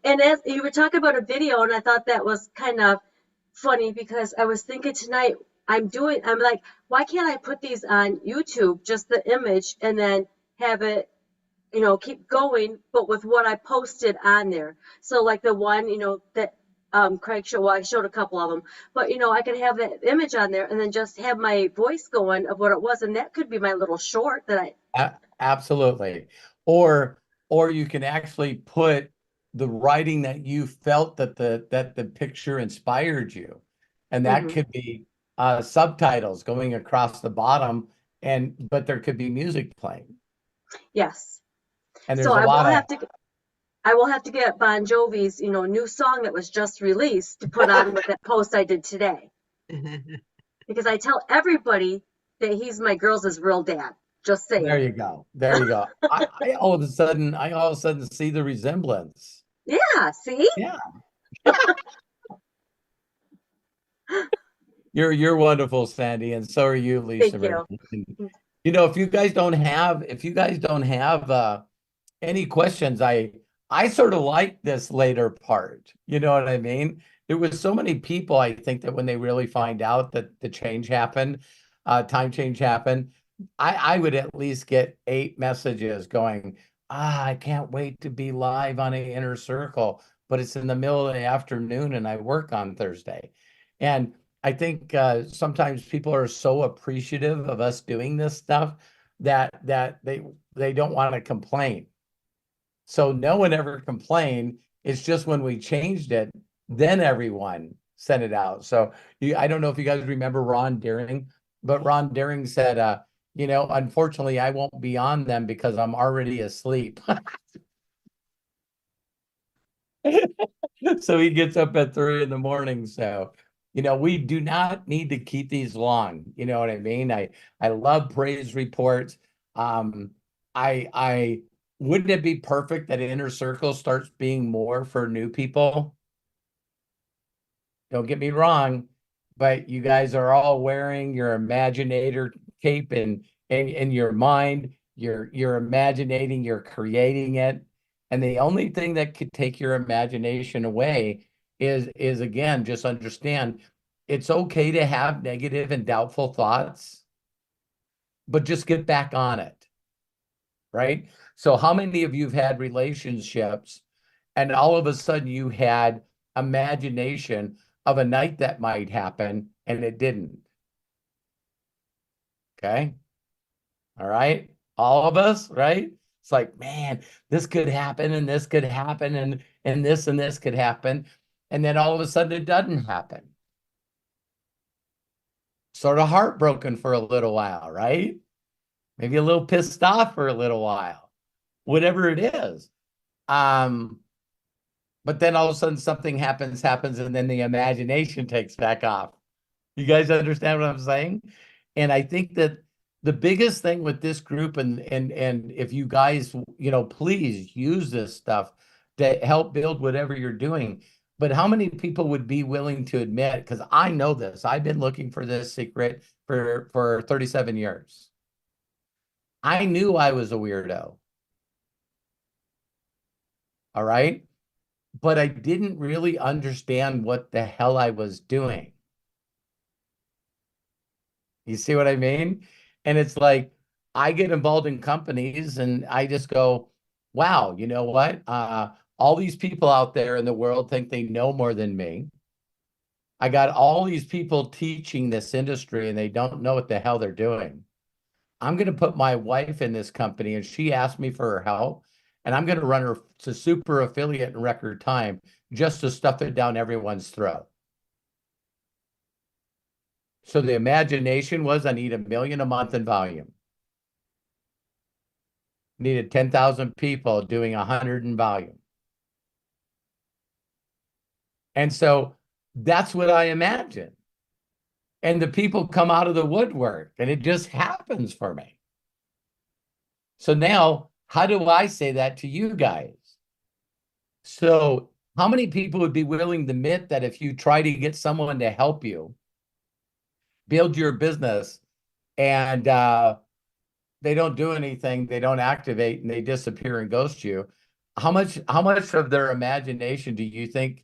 And as you were talking about a video, and I thought that was kind of funny because I was thinking tonight, I'm like, why can't I put these on YouTube, just the image, and then have it, keep going, but with what I posted on there. So like the one, that Craig showed, well, I showed a couple of them, but I could have that image on there and then just have my voice going of what it was, and that could be my little short that I. Absolutely. Or or you can actually put the writing that you felt that the picture inspired you. And that Mhm. could be subtitles going across the bottom, but there could be music playing. Yes. And So there's a lot of I will have to get Bon Jovi's, new song that was just released to put on with that post I did today. Because I tell everybody that he's my girls' real dad. Just there saying. you go. There you go. I all of a sudden see the resemblance. Yeah, see? Yeah. You're wonderful, Sandy, and so are you, Lisa Thank Marie. you. If you guys don't have any questions, I sort of like this later part. You know what I mean? There was so many people, I think, that when they really find out that the change happened, time change happened, I would at least get 8 messages going, I can't wait to be live on a inner circle, but it's in the middle of the afternoon and I work on Thursday. And I think sometimes people are so appreciative of us doing this stuff that they don't want to complain. So no one ever complained. It's just when we changed it, then everyone sent it out. So I don't know if you guys remember Ron Deering, but Ron Deering said, unfortunately, I won't be on them because I'm already asleep. So he gets up at 3 in the morning. So, we do not need to keep these long. You know what I mean? I love praise reports. I wouldn't it be perfect that Inner Circle starts being more for new people? Don't get me wrong, but you guys are all wearing your Imaginator cape and in your mind. You're imaginating, you're creating it. And the only thing that could take your imagination away is again, just understand it's okay to have negative and doubtful thoughts, but just get back on it. Right? So how many of you have had relationships and all of a sudden you had imagination of a night that might happen and it didn't? Okay. All right. All of us, right? It's like, man, this could happen and this could happen and this could happen. And then all of a sudden it doesn't happen. Sort of heartbroken for a little while, right? Maybe a little pissed off for a little while, whatever it is. But then all of a sudden something happens, and then the imagination takes back off. You guys understand what I'm saying? And I think that the biggest thing with this group, and if you guys, please use this stuff to help build whatever you're doing. But how many people would be willing to admit, because I know this, I've been looking for this secret for 37 years. I knew I was a weirdo. All right. But I didn't really understand what the hell I was doing. You see what I mean? And it's like, I get involved in companies and I just go, wow, you know what? All these people out there in the world think they know more than me. I got all these people teaching this industry and they don't know what the hell they're doing. I'm going to put my wife in this company and she asked me for her help. And I'm going to run her to super affiliate in record time just to stuff it down everyone's throat. So the imagination was I need $1 million a month in volume. Needed 10,000 people doing 100 in volume. And so that's what I imagine. And the people come out of the woodwork and it just happens for me. So now, how do I say that to you guys? So how many people would be willing to admit that if you try to get someone to help you build your business and they don't do anything, they don't activate and they disappear and ghost you, how much of their imagination do you think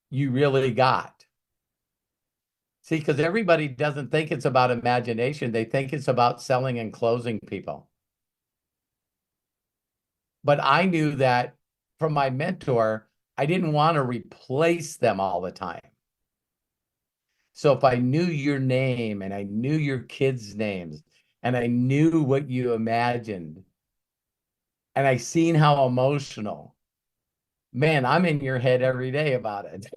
you really got? See, because everybody doesn't think it's about imagination. They think it's about selling and closing people. But I knew that from my mentor, I didn't want to replace them all the time. So if I knew your name and I knew your kids' names and I knew what you imagined and I seen how emotional, man, I'm in your head every day about it.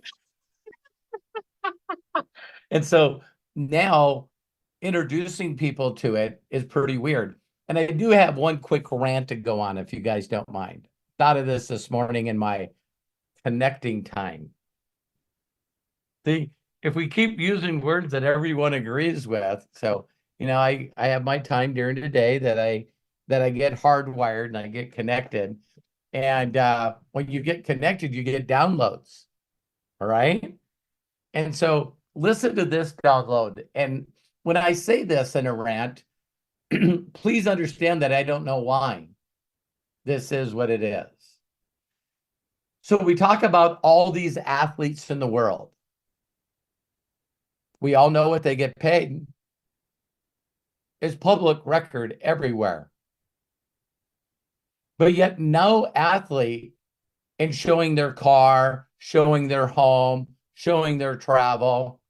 And so now introducing people to it is pretty weird. And I do have one quick rant to go on if you guys don't mind. Thought of this morning in my connecting time. If we keep using words that everyone agrees with, so I have my time during the day that I get hardwired and I get connected. And when you get connected, you get downloads. All right. And so listen to this download. And when I say this in a rant, please understand that I don't know why this is what it is. So we talk about all these athletes in the world. We all know what they get paid. It's public record everywhere. But yet no athlete in showing their car, showing their home, showing their travel,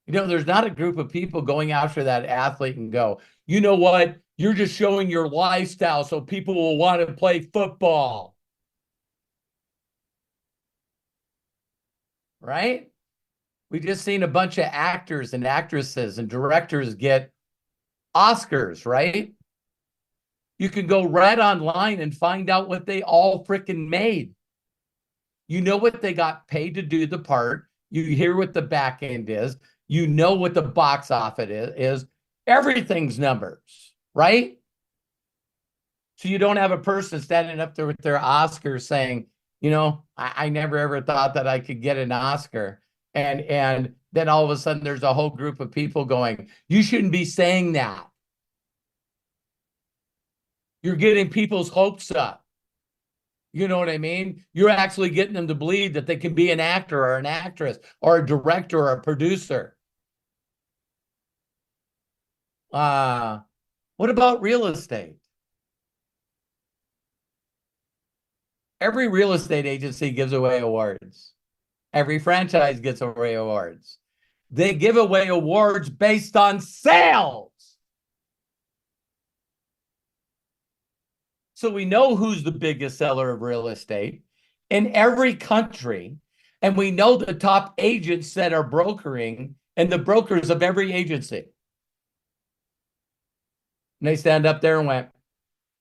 There's not a group of people going after that athlete and go, you know what? You're just showing your lifestyle so people will want to play football. Right? We just seen a bunch of actors and actresses and directors get Oscars, right? You can go right online and find out what they all freaking made. You know what they got paid to do the part. You hear what the back end is. You know what the box office is. Everything's numbers, right? So you don't have a person standing up there with their Oscar saying, I never ever thought that I could get an Oscar. And then all of a sudden there's a whole group of people going, you shouldn't be saying that. You're getting people's hopes up. You know what I mean? You're actually getting them to believe that they can be an actor or an actress or a director or a producer. What about real estate? Every real estate agency gives away awards. Every franchise gets away awards. They give away awards based on sales. So we know who's the biggest seller of real estate in every country. And we know the top agents that are brokering and the brokers of every agency. And they stand up there and went,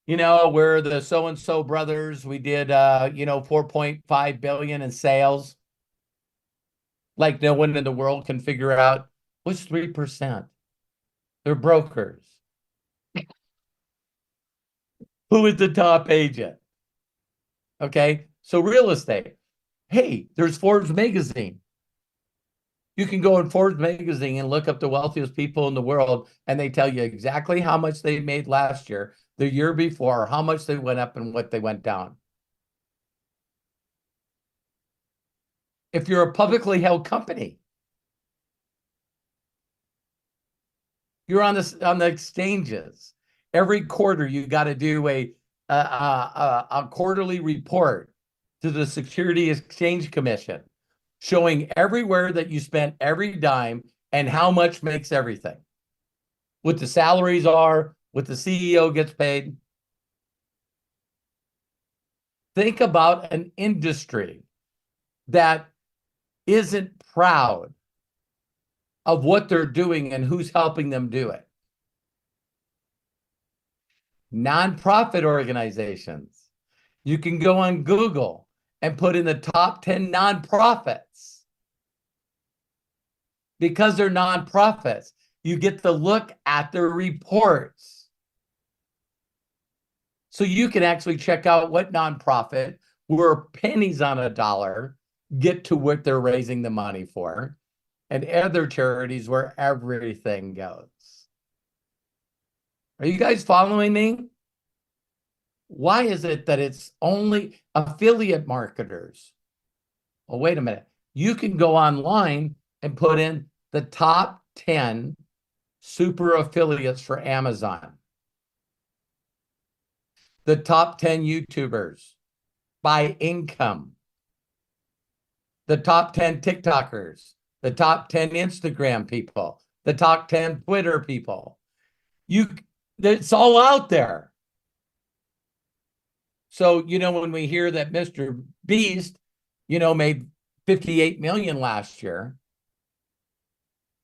we're the so-and-so brothers. We did, 4.5 billion in sales. Like no one in the world can figure out what's 3%. They're brokers. Who is the top agent? Okay, so real estate. Hey, there's Forbes magazine. You can go in Forbes magazine and look up the wealthiest people in the world, and they tell you exactly how much they made last year, the year before, how much they went up and what they went down. If you're a publicly held company, you're on the exchanges. Every quarter, you got to do a quarterly report to the Securities Exchange Commission, showing everywhere that you spent every dime and how much makes everything. What the salaries are, what the CEO gets paid. Think about an industry that isn't proud of what they're doing and who's helping them do it. Nonprofit organizations. You can go on Google and put in the top 10 nonprofits. Because they're nonprofits, you get to look at their reports. So you can actually check out what nonprofit, where pennies on a dollar, get to what they're raising the money for, and other charities where everything goes. Are you guys following me? Why is it that it's only affiliate marketers? Oh, wait a minute. You can go online and put in the top 10 super affiliates for Amazon, the top 10 YouTubers by income, the top 10 TikTokers, the top 10 Instagram people, the top 10 Twitter people. It's all out there. So, when we hear that Mr. Beast, made 58 million last year,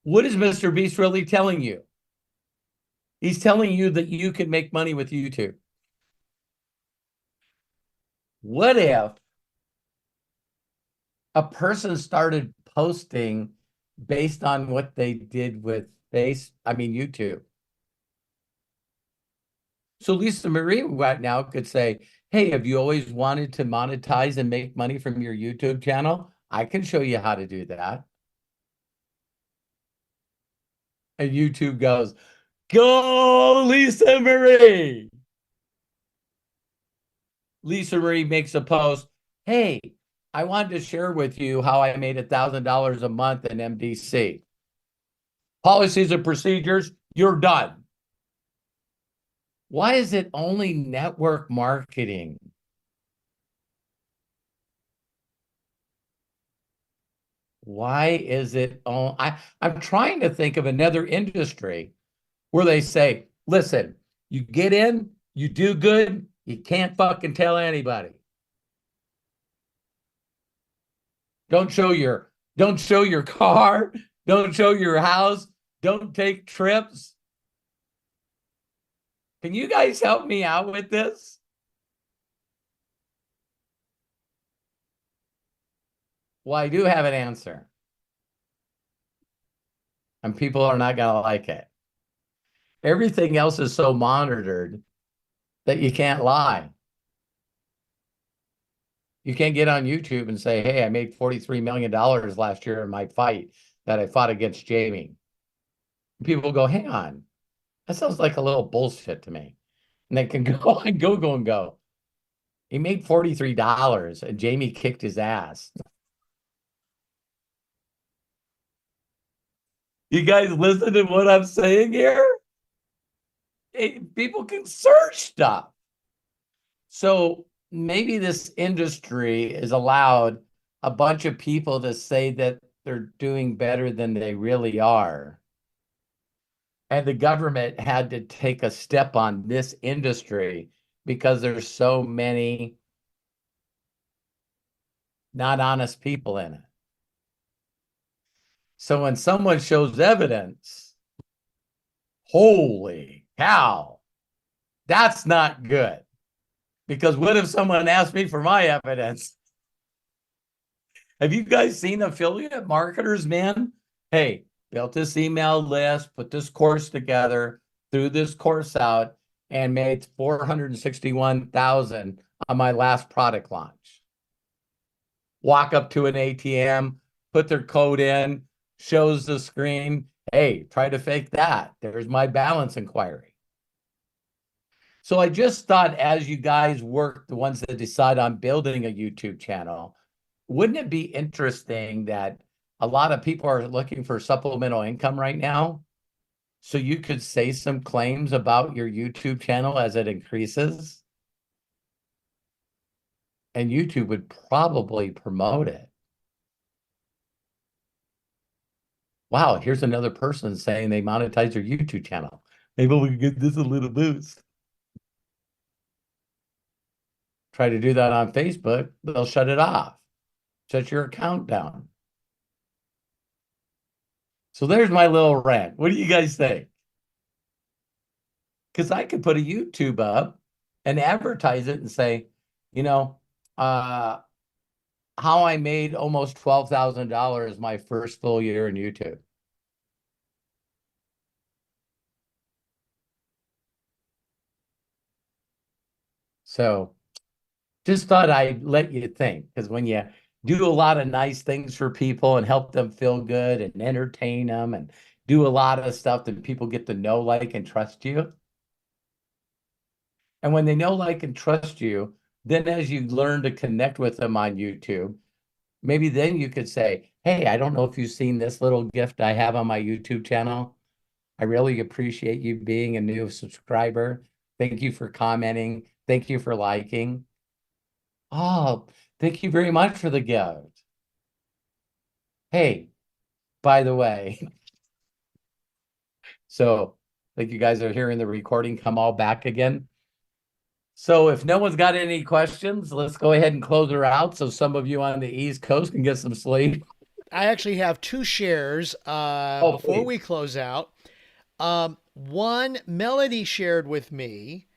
what is Mr. Beast really telling you? He's telling you that you can make money with YouTube. What if a person started posting based on what they did with YouTube? So Lisa Marie right now could say, hey, have you always wanted to monetize and make money from your YouTube channel? I can show you how to do that. And YouTube goes, go, Lisa Marie. Lisa Marie makes a post, hey, I wanted to share with you how I made $1,000 a month in MDC. Policies and procedures, you're done. Why is it only network marketing? Why is it on? I'm trying to think of another industry where they say, listen, you get in, you do good, you can't fucking tell anybody. Don't show your don't show your car, don't show your house, don't take trips. Can you guys help me out with this? Well, I do have an answer. And people are not going to like it. Everything else is so monitored that you can't lie. You can't get on YouTube and say, hey, I made $43 million last year in my fight that I fought against Jamie. People go, hang on. That sounds like a little bullshit to me. And they can go and go. He made $43 and Jamie kicked his ass. You guys listen to what I'm saying here? People can search stuff. So maybe this industry is allowed a bunch of people to say that they're doing better than they really are. And the government had to take a step on this industry because there's so many not honest people in it. So when someone shows evidence, holy cow, that's not good. Because what if someone asked me for my evidence? Have you guys seen affiliate marketers, man? Hey, built this email list, put this course together, threw this course out, and made 461,000 on my last product launch. Walk up to an ATM, put their code in, shows the screen. Hey, try to fake that. There's my balance inquiry. So I just thought, as you guys work, the ones that decide on building a YouTube channel, wouldn't it be interesting that a lot of people are looking for supplemental income right now? So you could say some claims about your YouTube channel as it increases. And YouTube would probably promote it. Wow, here's another person saying they monetize their YouTube channel. Maybe we can get this a little boost. Try to do that on Facebook, they'll shut it off. Shut your account down. So there's my little rant. What do you guys think? Because I could put a YouTube up and advertise it and say, how I made almost $12,000 my first full year in YouTube. So just thought I'd let you think, because when you do a lot of nice things for people and help them feel good and entertain them and do a lot of stuff, that people get to know, like, and trust you. And when they know, like, and trust you, then as you learn to connect with them on YouTube, maybe then you could say, hey, I don't know if you've seen this little gift I have on my YouTube channel. I really appreciate you being a new subscriber. Thank you for commenting. Thank you for liking. Oh, thank you very much for the gift. Hey, by the way, so I think you guys are hearing the recording come all back again. So if no one's got any questions, let's go ahead and close her out so some of you on the East Coast can get some sleep. I actually have two shares before please. we close out. One, Melody shared with me,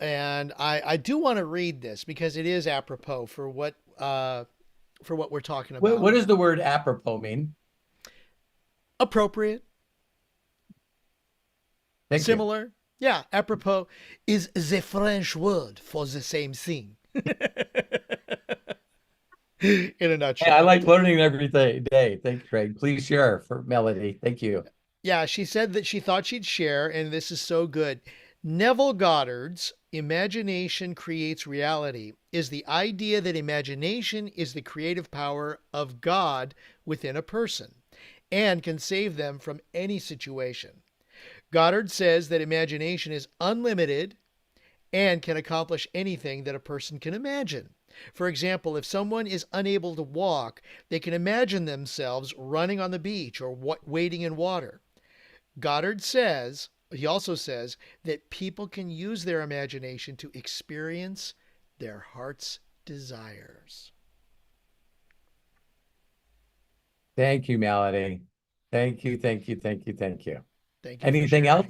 and I do want to read this because it is apropos for what we're talking about. What does the word apropos mean? Appropriate. Thank Similar. you. Yeah, apropos is the French word for the same thing. In a nutshell. Hey, I like learning every day. Thank you, Craig. Please share for Melody. Thank you. Yeah, she said that she thought she'd share, and this is so good. Neville Goddard's Imagination Creates Reality is the idea that imagination is the creative power of God within a person and can save them from any situation. Goddard says that imagination is unlimited and can accomplish anything that a person can imagine. For example, if someone is unable to walk, they can imagine themselves running on the beach or wading in water. Goddard says, he also says that people can use their imagination to experience their heart's desires. Thank you, Melody. Thank you, thank you, thank you, thank you. Thank you. Anything else?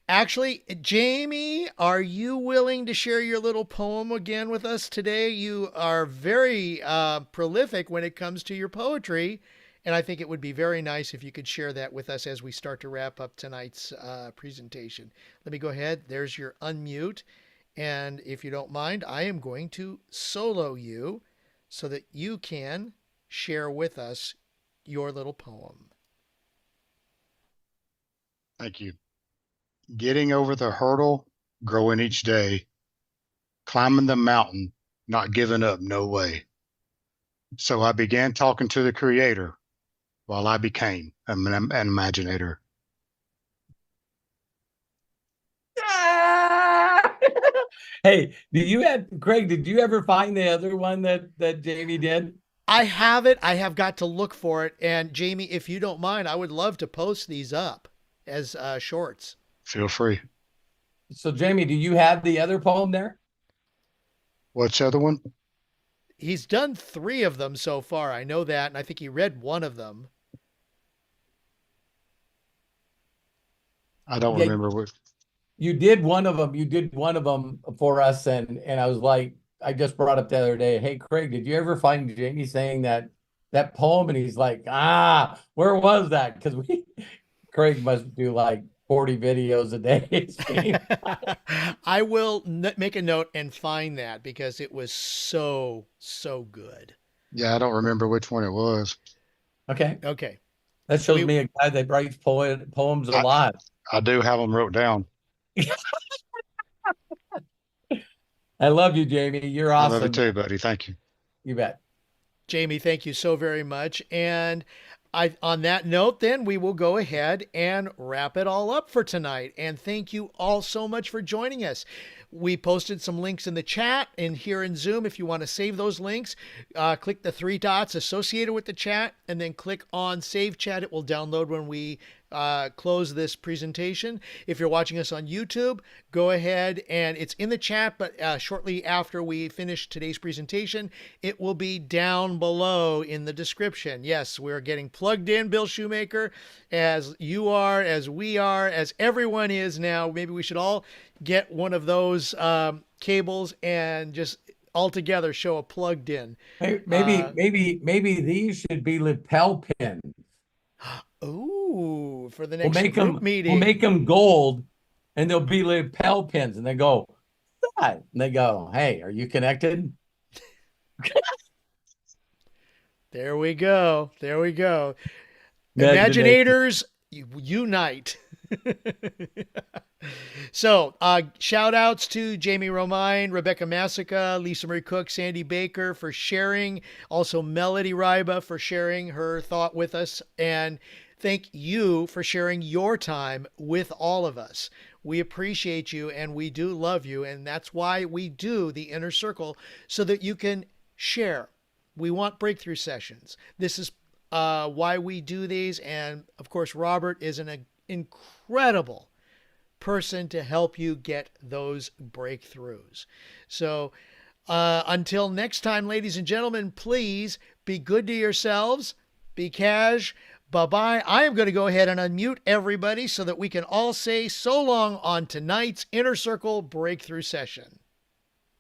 Actually, Jamie, are you willing to share your little poem again with us today? You are very prolific when it comes to your poetry, and I think it would be very nice if you could share that with us as we start to wrap up tonight's presentation. Let me go ahead. There's your unmute. And if you don't mind, I am going to solo you so that you can share with us your little poem. Thank you. Getting over the hurdle, growing each day, climbing the mountain, not giving up, no way. So I began talking to the Creator while I became an imaginator. Hey, Craig, did you ever find the other one that Jamie did? I have it. I have got to look for it. And Jamie, if you don't mind, I would love to post these up as shorts. Feel free. So, Jamie, do you have the other poem there? What's the other one? He's done 3 of them so far. I know that. And I think he read one of them. I don't remember what. You did one of them. You did one of them for us. And I was like, I just brought up the other day, hey, Craig, did you ever find Jamie saying that poem? And he's like, where was that? Because Craig must do like 40 videos a day. I will make a note and find that because it was so good. Yeah, I don't remember which one it was. Okay. That shows me a guy that writes poems a lot. I do have them wrote down. I love you, Jamie. You're awesome. I love you too, buddy. Thank you. You bet. Jamie, thank you so very much. And on that note, then we will go ahead and wrap it all up for tonight. And thank you all so much for joining us. We posted some links in the chat and here in Zoom. If you want to save those links, click the 3 dots associated with the chat and then click on Save Chat. It will download when we close this presentation. If you're watching us on YouTube, go ahead and it's in the chat, but shortly after we finish today's presentation, it will be down below in the description. Yes, we're getting plugged in, Bill Shoemaker, as you are, as we are, as everyone is now. Maybe we should all get one of those cables and just all together show a plugged in. Maybe these should be lapel pins. Ooh, for the next group meeting. We'll make them gold, and they'll be lapel pins, and they go, and they go, hey, are you connected? There we go. Imaginators unite. So, shout outs to Jamie Romine, Rebecca Massica, Lisa Marie Cook, Sandy Baker for sharing. Also, Melody Ryba for sharing her thought with us. And thank you for sharing your time with all of us. We appreciate you and we do love you. And that's why we do the Inner Circle, so that you can share. We want breakthrough sessions. This is why we do these. And of course, Robert is an incredible person to help you get those breakthroughs. So until next time, ladies and gentlemen, please be good to yourselves. Be cash. Bye-bye. I am going to go ahead and unmute everybody so that we can all say so long on tonight's Inner Circle breakthrough session.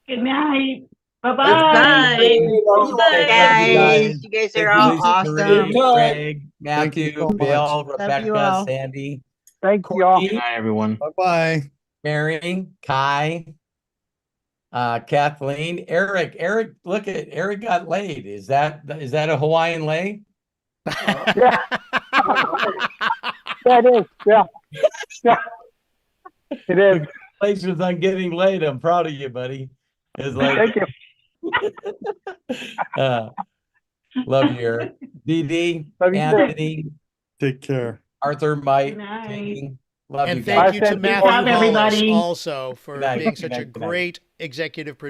Good night. Bye-bye. Bye, guys. You guys are all awesome. Craig, Matthew, Bill, Rebecca, Sandy. Thank you all. Good night, everyone. Bye-bye. Mary, Kai, Kathleen, Eric. Look at Eric got laid. Is that a Hawaiian lay? Yeah. That is. Yeah. It is. Congratulations on getting laid. I'm proud of you, buddy. It's like, Thank you. love you, Eric. Dee, Love you too. Anthony, Take care. Arthur, Mike, Good night. Jamie. Love And you thank guys. you to Thank you. Matthew Bye, Hollis everybody. also for Good night. being Good such night. a Good night. great executive producer.